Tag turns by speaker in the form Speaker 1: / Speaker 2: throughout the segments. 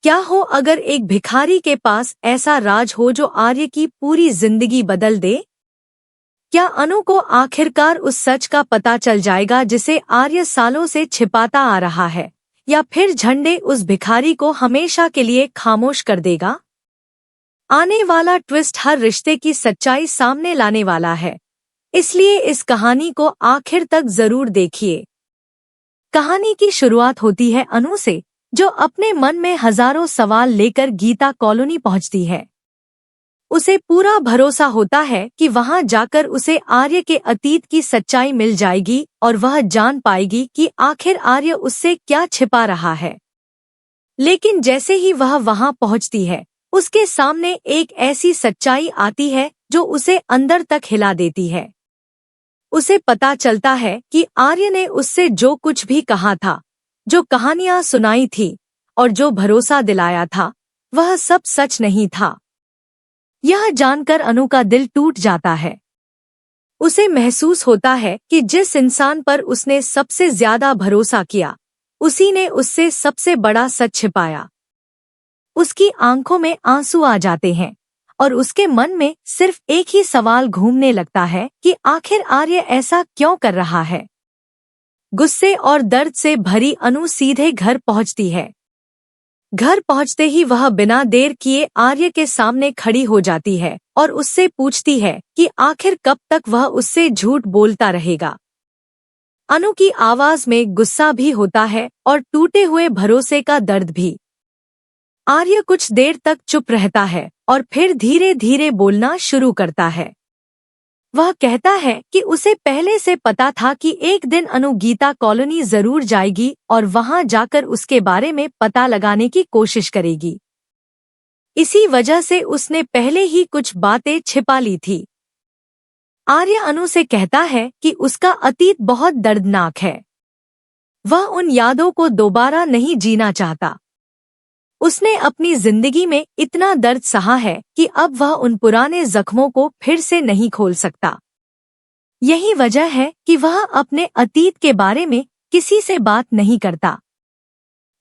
Speaker 1: क्या हो अगर एक भिखारी के पास ऐसा राज हो जो आर्य की पूरी जिंदगी बदल दे? क्या अनु को आखिरकार उस सच का पता चल जाएगा जिसे आर्य सालों से छिपाता आ रहा है, या फिर झंडे उस भिखारी को हमेशा के लिए खामोश कर देगा? आने वाला ट्विस्ट हर रिश्ते की सच्चाई सामने लाने वाला है, इसलिए इस कहानी को आखिर तक जरूर देखिए। कहानी की शुरुआत होती है अनु से, जो अपने मन में हजारों सवाल लेकर गीता कॉलोनी पहुंचती है। उसे पूरा भरोसा होता है कि वहां जाकर उसे आर्य के अतीत की सच्चाई मिल जाएगी और वह जान पाएगी कि आखिर आर्य उससे क्या छिपा रहा है। लेकिन जैसे ही वह वहां पहुंचती है, उसके सामने एक ऐसी सच्चाई आती है जो उसे अंदर तक हिला देती है। उसे पता चलता है कि आर्य ने उससे जो कुछ भी कहा था, जो कहानियां सुनाई थी और जो भरोसा दिलाया था, वह सब सच नहीं था। यह जानकर अनु का दिल टूट जाता है। उसे महसूस होता है कि जिस इंसान पर उसने सबसे ज्यादा भरोसा किया, उसी ने उससे सबसे बड़ा सच छिपाया। उसकी आंखों में आंसू आ जाते हैं और उसके मन में सिर्फ एक ही सवाल घूमने लगता है कि आखिर आर्य ऐसा क्यों कर रहा है। गुस्से और दर्द से भरी अनु सीधे घर पहुंचती है। घर पहुंचते ही वह बिना देर किए आर्य के सामने खड़ी हो जाती है और उससे पूछती है कि आखिर कब तक वह उससे झूठ बोलता रहेगा। अनु की आवाज में गुस्सा भी होता है और टूटे हुए भरोसे का दर्द भी। आर्य कुछ देर तक चुप रहता है और फिर धीरे धीरे बोलना शुरू करता है। वह कहता है कि उसे पहले से पता था कि एक दिन अनु गीता कॉलोनी जरूर जाएगी और वहां जाकर उसके बारे में पता लगाने की कोशिश करेगी। इसी वजह से उसने पहले ही कुछ बातें छिपा ली थी। आर्य अनु से कहता है कि उसका अतीत बहुत दर्दनाक है। वह उन यादों को दोबारा नहीं जीना चाहता। उसने अपनी जिंदगी में इतना दर्द सहा है कि अब वह उन पुराने जख्मों को फिर से नहीं खोल सकता। यही वजह है कि वह अपने अतीत के बारे में किसी से बात नहीं करता।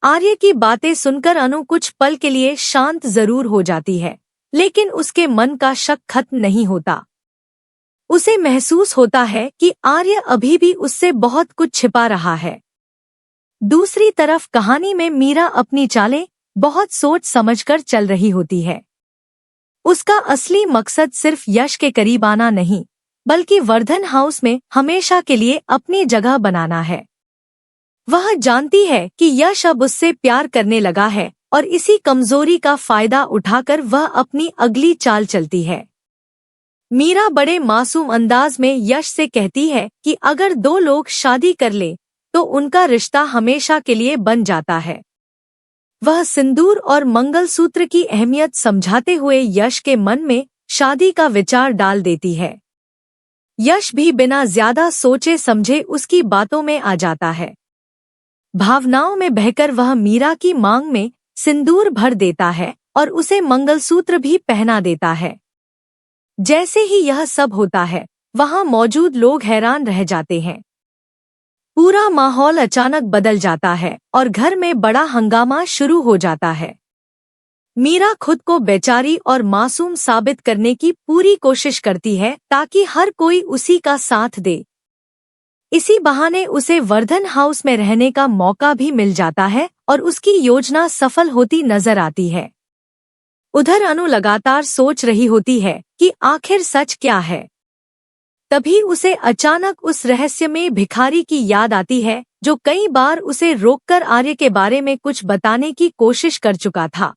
Speaker 1: आर्य की बातें सुनकर अनु कुछ पल के लिए शांत जरूर हो जाती है, लेकिन उसके मन का शक खत्म नहीं होता। उसे महसूस होता है कि आर्य अभी भी उससे बहुत कुछ छिपा रहा है। दूसरी तरफ कहानी में मीरा अपनी चालें बहुत सोच समझकर चल रही होती है। उसका असली मकसद सिर्फ यश के करीब आना नहीं, बल्कि वर्धन हाउस में हमेशा के लिए अपनी जगह बनाना है। वह जानती है कि यश अब उससे प्यार करने लगा है और इसी कमजोरी का फायदा उठाकर वह अपनी अगली चाल चलती है। मीरा बड़े मासूम अंदाज में यश से कहती है कि अगर दो लोग शादी कर ले तो उनका रिश्ता हमेशा के लिए बन जाता है। वह सिंदूर और मंगलसूत्र की अहमियत समझाते हुए यश के मन में शादी का विचार डाल देती है। यश भी बिना ज्यादा सोचे समझे उसकी बातों में आ जाता है। भावनाओं में बहकर वह मीरा की मांग में सिंदूर भर देता है और उसे मंगलसूत्र भी पहना देता है। जैसे ही यह सब होता है, वहां मौजूद लोग हैरान रह जाते हैं। पूरा माहौल अचानक बदल जाता है और घर में बड़ा हंगामा शुरू हो जाता है। मीरा खुद को बेचारी और मासूम साबित करने की पूरी कोशिश करती है ताकि हर कोई उसी का साथ दे। इसी बहाने उसे वर्धन हाउस में रहने का मौका भी मिल जाता है और उसकी योजना सफल होती नजर आती है। उधर अनु लगातार सोच रही होती है कि आखिर सच क्या है। तभी उसे अचानक उस रहस्यमय भिखारी की याद आती है जो कई बार उसे रोककर आर्य के बारे में कुछ बताने की कोशिश कर चुका था।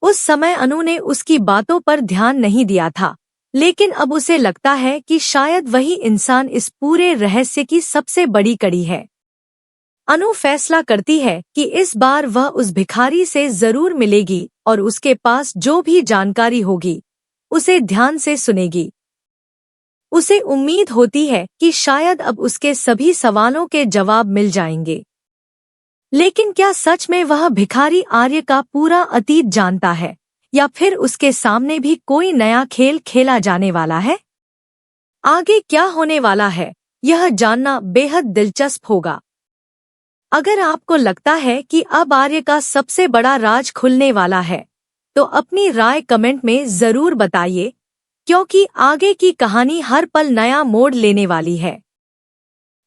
Speaker 1: उस समय अनु ने उसकी बातों पर ध्यान नहीं दिया था, लेकिन अब उसे लगता है कि शायद वही इंसान इस पूरे रहस्य की सबसे बड़ी कड़ी है। अनु फैसला करती है कि इस बार वह उस भिखारी से जरूर मिलेगी और उसके पास जो भी जानकारी होगी उसे ध्यान से सुनेगी। उसे उम्मीद होती है कि शायद अब उसके सभी सवालों के जवाब मिल जाएंगे। लेकिन क्या सच में वह भिखारी आर्य का पूरा अतीत जानता है, या फिर उसके सामने भी कोई नया खेल खेला जाने वाला है? आगे क्या होने वाला है, यह जानना बेहद दिलचस्प होगा। अगर आपको लगता है कि अब आर्य का सबसे बड़ा राज खुलने वाला है, तो अपनी राय कमेंट में जरूर बताइए, क्योंकि आगे की कहानी हर पल नया मोड़ लेने वाली है।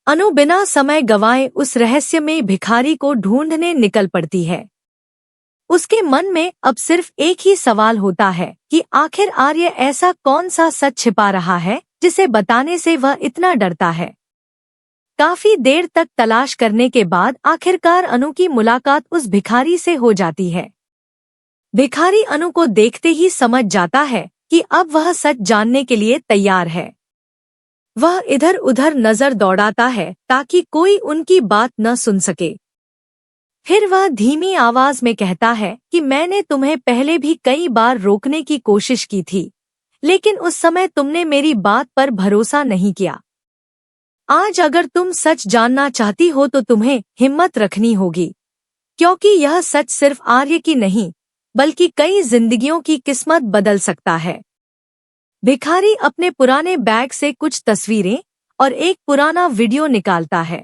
Speaker 1: अनु बिना समय गंवाए उस रहस्यमय भिखारी को ढूंढने निकल पड़ती है। उसके मन में अब सिर्फ एक ही सवाल होता है कि आखिर आर्य ऐसा कौन सा सच छिपा रहा है जिसे बताने से वह इतना डरता है। काफी देर तक तलाश करने के बाद आखिरकार अनु की मुलाकात उस भिखारी से हो जाती है। भिखारी अनु को देखते ही समझ जाता है कि अब वह सच जानने के लिए तैयार है। वह इधर उधर नजर दौड़ाता है ताकि कोई उनकी बात न सुन सके। फिर वह धीमी आवाज में कहता है कि मैंने तुम्हें पहले भी कई बार रोकने की कोशिश की थी, लेकिन उस समय तुमने मेरी बात पर भरोसा नहीं किया। आज अगर तुम सच जानना चाहती हो तो तुम्हें हिम्मत रखनी होगी, क्योंकि यह सच सिर्फ आर्य की नहीं बल्कि कई जिंदगियों की किस्मत बदल सकता है। भिखारी अपने पुराने बैग से कुछ तस्वीरें और एक पुराना वीडियो निकालता है।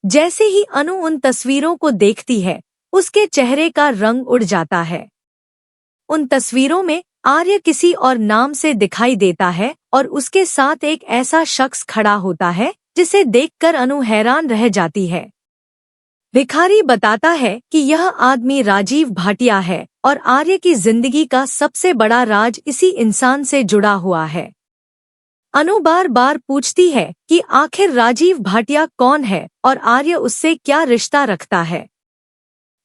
Speaker 1: जैसे ही अनु उन तस्वीरों को देखती है, उसके चेहरे का रंग उड़ जाता है। उन तस्वीरों में आर्य किसी और नाम से दिखाई देता है और उसके साथ एक ऐसा शख्स खड़ा होता है जिसे देखकर अनु हैरान रह जाती है। भिखारी बताता है कि यह आदमी राजीव भाटिया है और आर्य की जिंदगी का सबसे बड़ा राज इसी इंसान से जुड़ा हुआ है। अनु बार बार पूछती है कि आखिर राजीव भाटिया कौन है और आर्य उससे क्या रिश्ता रखता है।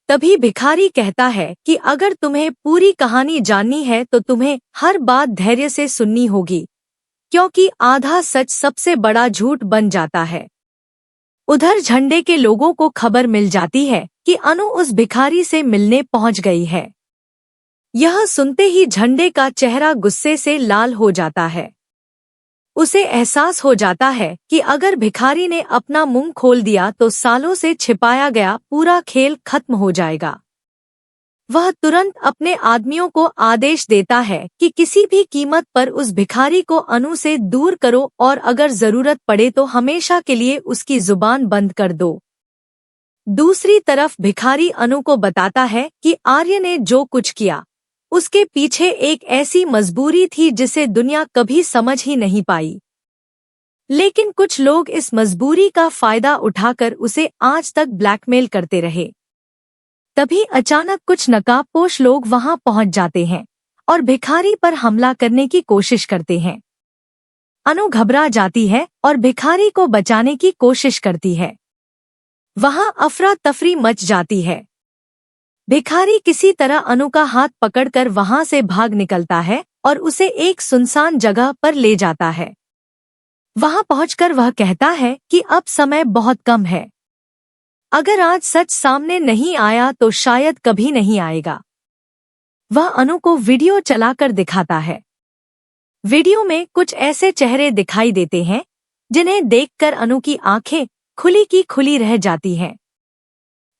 Speaker 1: तभी भिखारी कहता है कि अगर तुम्हें पूरी कहानी जाननी है तो तुम्हें हर बात धैर्य से सुननी होगी, क्योंकि आधा सच सबसे बड़ा झूठ बन जाता है। उधर झंडे के लोगों को खबर मिल जाती है कि अनु उस भिखारी से मिलने पहुंच गई है। यह सुनते ही झंडे का चेहरा गुस्से से लाल हो जाता है। उसे एहसास हो जाता है कि अगर भिखारी ने अपना मुंह खोल दिया तो सालों से छिपाया गया पूरा खेल खत्म हो जाएगा। वह तुरंत अपने आदमियों को आदेश देता है कि किसी भी कीमत पर उस भिखारी को अनु से दूर करो और अगर जरूरत पड़े तो हमेशा के लिए उसकी जुबान बंद कर दो। दूसरी तरफ भिखारी अनु को बताता है कि आर्य ने जो कुछ किया उसके पीछे एक ऐसी मजबूरी थी जिसे दुनिया कभी समझ ही नहीं पाई, लेकिन कुछ लोग इस मजबूरी का फायदा उठाकर उसे आज तक ब्लैकमेल करते रहे। तभी अचानक कुछ नकाबपोश लोग वहां पहुंच जाते हैं और भिखारी पर हमला करने की कोशिश करते हैं। अनु घबरा जाती है और भिखारी को बचाने की कोशिश करती है। वहां अफरा तफरी मच जाती है। भिखारी किसी तरह अनु का हाथ पकड़कर वहां से भाग निकलता है और उसे एक सुनसान जगह पर ले जाता है। वहां पहुंचकर वह कहता है कि अब समय बहुत कम है। अगर आज सच सामने नहीं आया तो शायद कभी नहीं आएगा। वह अनु को वीडियो चलाकर दिखाता है। वीडियो में कुछ ऐसे चेहरे दिखाई देते हैं जिन्हें देखकर अनु की आंखें खुली की खुली रह जाती हैं।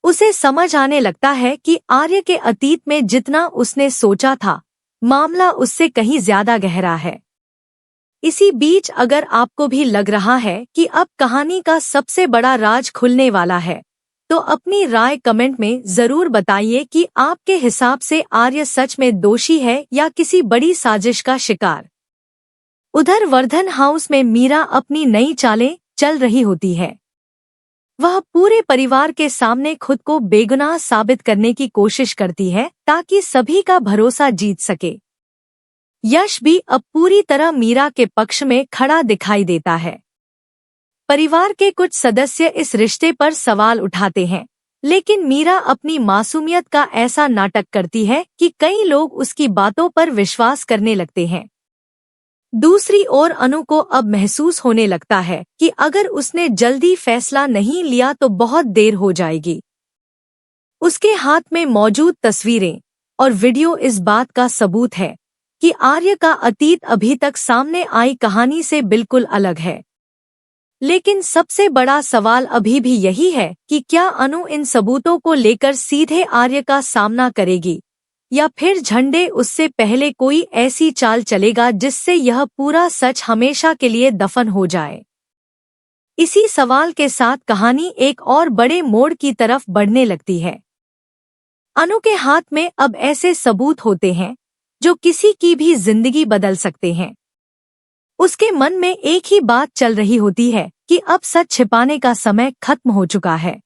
Speaker 1: उसे समझ आने लगता है कि आर्य के अतीत में जितना उसने सोचा था, मामला उससे कहीं ज्यादा गहरा है। इसी बीच अगर आपको भी लग रहा है कि अब कहानी का सबसे बड़ा राज खुलने वाला है, तो अपनी राय कमेंट में जरूर बताइए कि आपके हिसाब से आर्य सच में दोषी है या किसी बड़ी साजिश का शिकार। उधर वर्धन हाउस में मीरा अपनी नई चालें चल रही होती है। वह पूरे परिवार के सामने खुद को बेगुनाह साबित करने की कोशिश करती है ताकि सभी का भरोसा जीत सके। यश भी अब पूरी तरह मीरा के पक्ष में खड़ा दिखाई देता है। परिवार के कुछ सदस्य इस रिश्ते पर सवाल उठाते हैं, लेकिन मीरा अपनी मासूमियत का ऐसा नाटक करती है कि कई लोग उसकी बातों पर विश्वास करने लगते हैं। दूसरी ओर अनु को अब महसूस होने लगता है कि अगर उसने जल्दी फैसला नहीं लिया तो बहुत देर हो जाएगी। उसके हाथ में मौजूद तस्वीरें और वीडियो इस बात का सबूत है कि आर्य का अतीत अभी तक सामने आई कहानी से बिल्कुल अलग है। लेकिन सबसे बड़ा सवाल अभी भी यही है कि क्या अनु इन सबूतों को लेकर सीधे आर्य का सामना करेगी या फिर झंडे उससे पहले कोई ऐसी चाल चलेगा जिससे यह पूरा सच हमेशा के लिए दफन हो जाए। इसी सवाल के साथ कहानी एक और बड़े मोड़ की तरफ बढ़ने लगती है। अनु के हाथ में अब ऐसे सबूत होते हैं जो किसी की भी जिंदगी बदल सकते हैं। उसके मन में एक ही बात चल रही होती है कि अब सच छिपाने का समय खत्म हो चुका है।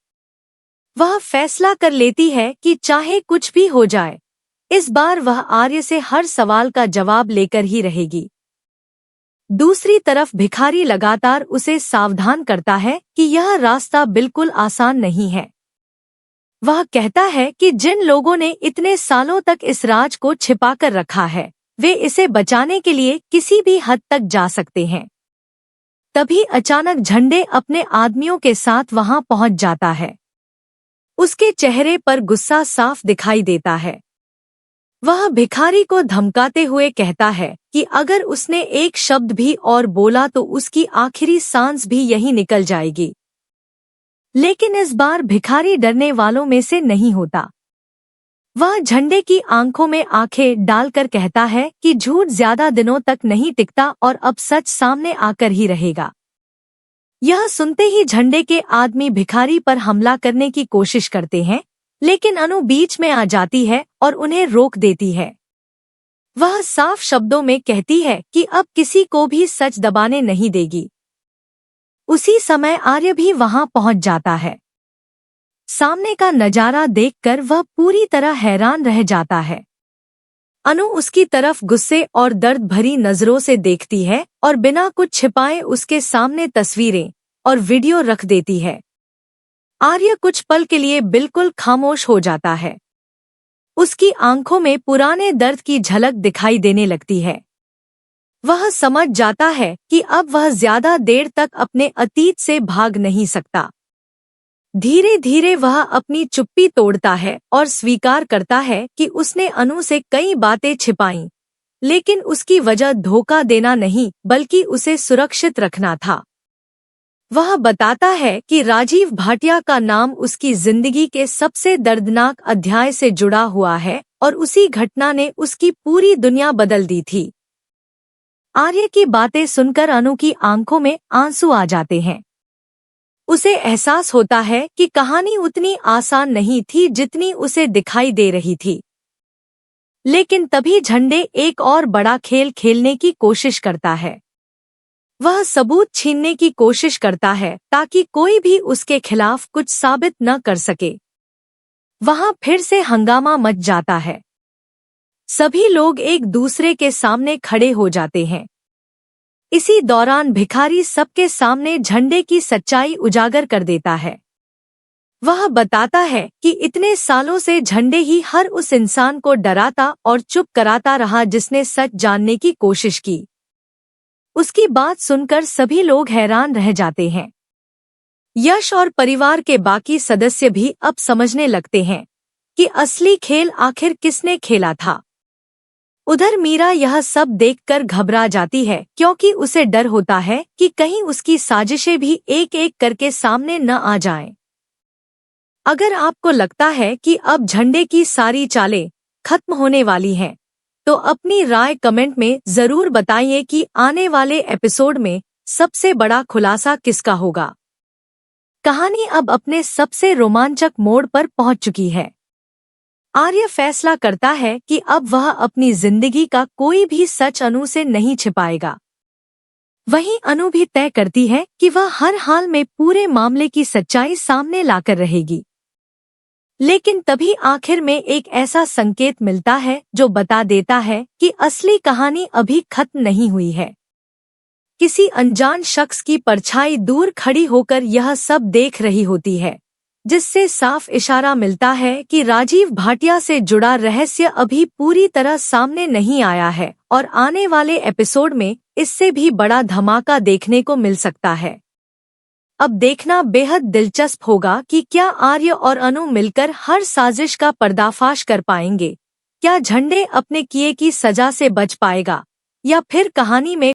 Speaker 1: वह फैसला कर लेती है कि चाहे कुछ भी हो जाए, इस बार वह आर्य से हर सवाल का जवाब लेकर ही रहेगी। दूसरी तरफ भिखारी लगातार उसे सावधान करता है कि यह रास्ता बिल्कुल आसान नहीं है। वह कहता है कि जिन लोगों ने इतने सालों तक इस राज को छिपाकर रखा है, वे इसे बचाने के लिए किसी भी हद तक जा सकते हैं। तभी अचानक झंडे अपने आदमियों के साथ वहां पहुंच जाता है। उसके चेहरे पर गुस्सा साफ दिखाई देता है। वह भिखारी को धमकाते हुए कहता है कि अगर उसने एक शब्द भी और बोला तो उसकी आखिरी सांस भी यहीं निकल जाएगी। लेकिन इस बार भिखारी डरने वालों में से नहीं होता। वह झंडे की आंखों में आंखें डालकर कहता है कि झूठ ज्यादा दिनों तक नहीं टिकता और अब सच सामने आकर ही रहेगा। यह सुनते ही झंडे के आदमी भिखारी पर हमला करने की कोशिश करते हैं, लेकिन अनु बीच में आ जाती है और उन्हें रोक देती है। वह साफ शब्दों में कहती है कि अब किसी को भी सच दबाने नहीं देगी। उसी समय आर्य भी वहां पहुंच जाता है। सामने का नजारा देखकर वह पूरी तरह हैरान रह जाता है। अनु उसकी तरफ गुस्से और दर्द भरी नजरों से देखती है और बिना कुछ छिपाए उसके सामने तस्वीरें और वीडियो रख देती है। आर्य कुछ पल के लिए बिल्कुल खामोश हो जाता है। उसकी आंखों में पुराने दर्द की झलक दिखाई देने लगती है। वह समझ जाता है कि अब वह ज्यादा देर तक अपने अतीत से भाग नहीं सकता। धीरे धीरे वह अपनी चुप्पी तोड़ता है और स्वीकार करता है कि उसने अनु से कई बातें छिपाईं, लेकिन उसकी वजह धोखा देना नहीं बल्कि उसे सुरक्षित रखना था। वह बताता है कि राजीव भाटिया का नाम उसकी जिंदगी के सबसे दर्दनाक अध्याय से जुड़ा हुआ है और उसी घटना ने उसकी पूरी दुनिया बदल दी थी। आर्य की बातें सुनकर अनु की आंखों में आंसू आ जाते हैं। उसे एहसास होता है कि कहानी उतनी आसान नहीं थी जितनी उसे दिखाई दे रही थी। लेकिन तभी झंडे एक और बड़ा खेल खेलने की कोशिश करता है। वह सबूत छीनने की कोशिश करता है ताकि कोई भी उसके खिलाफ कुछ साबित न कर सके। वहां फिर से हंगामा मच जाता है। सभी लोग एक दूसरे के सामने खड़े हो जाते हैं। इसी दौरान भिखारी सबके सामने झंडे की सच्चाई उजागर कर देता है। वह बताता है कि इतने सालों से झंडे ही हर उस इंसान को डराता और चुप कराता रहा जिसने सच जानने की कोशिश की। उसकी बात सुनकर सभी लोग हैरान रह जाते हैं। यश और परिवार के बाकी सदस्य भी अब समझने लगते हैं कि असली खेल आखिर किसने खेला था। उधर मीरा यह सब देखकर घबरा जाती है क्योंकि उसे डर होता है कि कहीं उसकी साजिशें भी एक एक करके सामने न आ जाएं। अगर आपको लगता है कि अब झंडे की सारी चालें खत्म होने वाली हैं, तो अपनी राय कमेंट में जरूर बताइए कि आने वाले एपिसोड में सबसे बड़ा खुलासा किसका होगा। कहानी अब अपने सबसे रोमांचक मोड़ पर पहुंच चुकी है। आर्य फैसला करता है कि अब वह अपनी जिंदगी का कोई भी सच अनु से नहीं छिपाएगा। वहीं अनु भी तय करती है कि वह हर हाल में पूरे मामले की सच्चाई सामने लाकर रहेगी। लेकिन तभी आखिर में एक ऐसा संकेत मिलता है जो बता देता है कि असली कहानी अभी खत्म नहीं हुई है। किसी अनजान शख्स की परछाई दूर खड़ी होकर यह सब देख रही होती है, जिससे साफ इशारा मिलता है कि राजीव भाटिया से जुड़ा रहस्य अभी पूरी तरह सामने नहीं आया है और आने वाले एपिसोड में इससे भी बड़ा धमाका देखने को मिल सकता है। अब देखना बेहद दिलचस्प होगा कि क्या आर्य और अनु मिलकर हर साजिश का पर्दाफाश कर पाएंगे। क्या झंडे अपने किए की सजा से बच पाएगा या फिर कहानी में